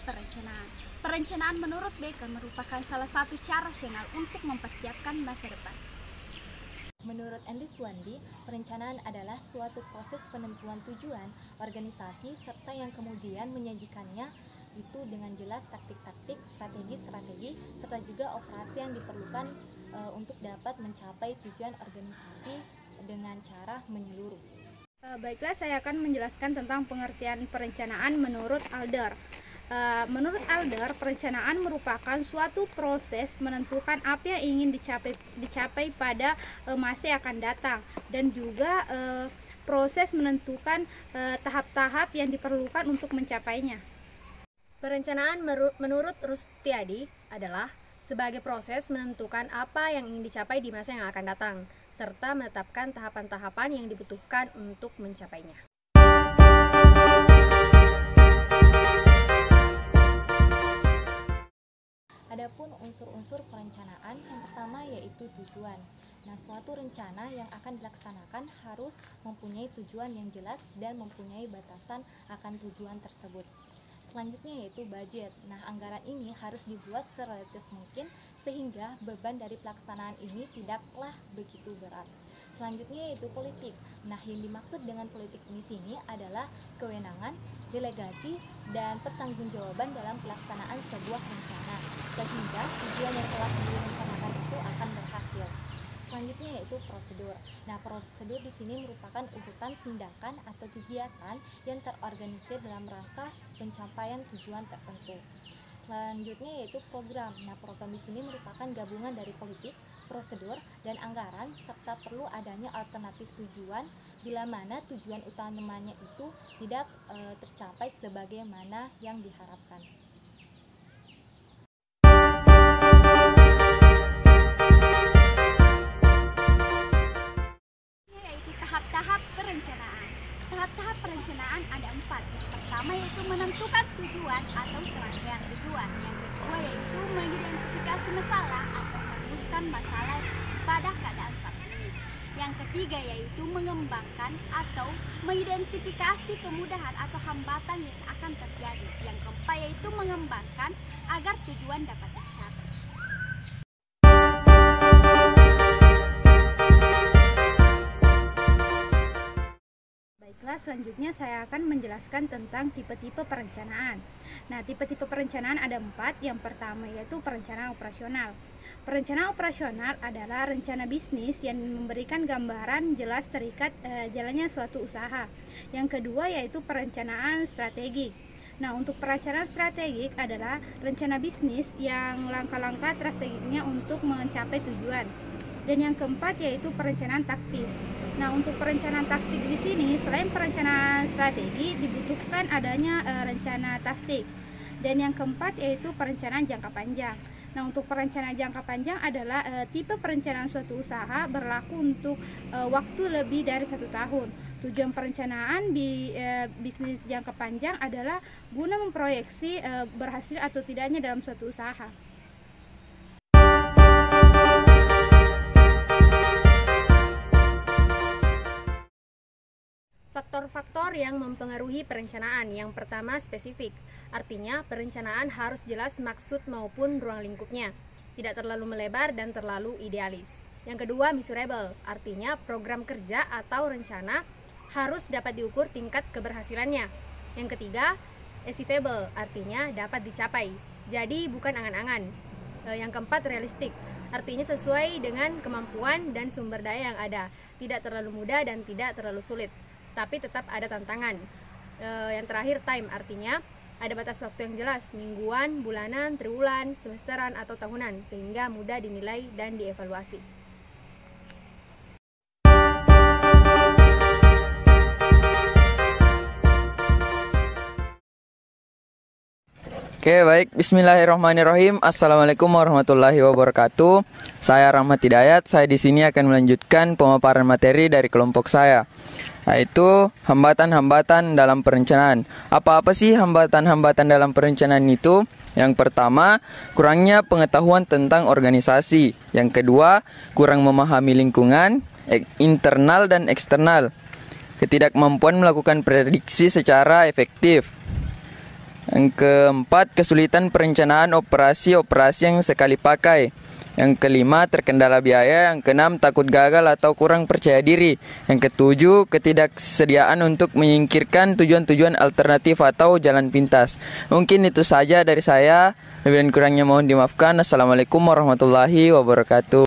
perencanaan. Perencanaan menurut Bacon merupakan salah satu cara rasional untuk mempersiapkan masa depan. Menurut Andy Swandi, perencanaan adalah suatu proses penentuan tujuan organisasi serta yang kemudian menyajikannya itu dengan jelas taktik-taktik, strategi-strategi, serta juga operasi yang diperlukan untuk dapat mencapai tujuan organisasi dengan cara menyeluruh. Baiklah, saya akan menjelaskan tentang pengertian perencanaan menurut Adler. Menurut Adler, perencanaan merupakan suatu proses menentukan apa yang ingin dicapai pada masa yang akan datang, dan juga proses menentukan tahap-tahap yang diperlukan untuk mencapainya. Perencanaan menurut Rustiadi adalah sebagai proses menentukan apa yang ingin dicapai di masa yang akan datang, serta menetapkan tahapan-tahapan yang dibutuhkan untuk mencapainya. Adapun unsur-unsur perencanaan, yang pertama yaitu tujuan. Nah, suatu rencana yang akan dilaksanakan harus mempunyai tujuan yang jelas dan mempunyai batasan akan tujuan tersebut. Selanjutnya yaitu budget. Nah, anggaran ini harus dibuat serealistis mungkin sehingga beban dari pelaksanaan ini tidaklah begitu berat. Selanjutnya yaitu politik. Nah, yang dimaksud dengan politik di sini adalah kewenangan, delegasi, dan pertanggungjawaban dalam pelaksanaan sebuah rencana sehingga tujuan yang telah direncanakan itu akan berhasil. Selanjutnya yaitu prosedur. Nah, prosedur di sini merupakan urutan tindakan atau kegiatan yang terorganisir dalam rangka pencapaian tujuan tertentu. Selanjutnya yaitu program. Nah, program di sini merupakan gabungan dari politik, prosedur, dan anggaran serta perlu adanya alternatif tujuan bila mana tujuan utamanya itu tidak tercapai sebagaimana yang diharapkan. Tahap-tahap perencanaan. Tahap-tahap perencanaan ada 4. Yang pertama yaitu menentukan tujuan atau serangkaian tujuan. Yang kedua yaitu mengidentifikasi masalah atau merumuskan masalah pada keadaan saat ini. Yang ketiga yaitu mengembangkan atau mengidentifikasi kemudahan atau hambatan yang akan terjadi. Yang keempat yaitu mengembangkan agar tujuan dapat tercapai. Baiklah, selanjutnya saya akan menjelaskan tentang tipe-tipe perencanaan. Nah, tipe-tipe perencanaan ada 4. Yang pertama yaitu perencanaan operasional. Perencanaan operasional adalah rencana bisnis yang memberikan gambaran jelas terikat jalannya suatu usaha. Yang kedua yaitu perencanaan strategik. Nah, untuk perencanaan strategik adalah rencana bisnis yang langkah-langkah strategiknya untuk mencapai tujuan. Dan yang keempat yaitu perencanaan taktis. Nah, untuk perencanaan taktik di sini selain perencanaan strategi dibutuhkan adanya rencana tastik. Dan yang keempat yaitu perencanaan jangka panjang. Nah, untuk perencanaan jangka panjang adalah tipe perencanaan suatu usaha berlaku untuk waktu lebih dari 1 tahun. Tujuan perencanaan di bisnis jangka panjang adalah guna memproyeksi berhasil atau tidaknya dalam suatu usaha. Faktor-faktor yang mempengaruhi perencanaan. Yang pertama, spesifik. Artinya, perencanaan harus jelas maksud maupun ruang lingkupnya, tidak terlalu melebar dan terlalu idealis. Yang kedua, measurable. Artinya, program kerja atau rencana harus dapat diukur tingkat keberhasilannya. Yang ketiga, achievable. Artinya, dapat dicapai. Jadi, bukan angan-angan. Yang keempat, realistik. Artinya, sesuai dengan kemampuan dan sumber daya yang ada. Tidak terlalu mudah dan tidak terlalu sulit, tapi tetap ada tantangan. Yang terakhir, time, artinya ada batas waktu yang jelas, mingguan, bulanan, triwulan, semesteran, atau tahunan, sehingga mudah dinilai dan dievaluasi. Oke, baik. Bismillahirrahmanirrahim. Assalamualaikum warahmatullahi wabarakatuh. Saya Rahmat Hidayat. Saya di sini akan melanjutkan pemaparan materi dari kelompok saya, yaitu hambatan-hambatan dalam perencanaan. Apa-apa sih hambatan-hambatan dalam perencanaan itu? Yang pertama, kurangnya pengetahuan tentang organisasi. Yang kedua, kurang memahami lingkungan, internal dan eksternal. Ketidakmampuan melakukan prediksi secara efektif. Yang keempat, kesulitan perencanaan operasi-operasi yang sekali pakai. Yang kelima, terkendala biaya. Yang keenam, takut gagal atau kurang percaya diri. Yang ketujuh, ketidaksediaan untuk menyingkirkan tujuan-tujuan alternatif atau jalan pintas. Mungkin itu saja dari saya. Lebih dan kurangnya mohon dimaafkan. Assalamualaikum warahmatullahi wabarakatuh.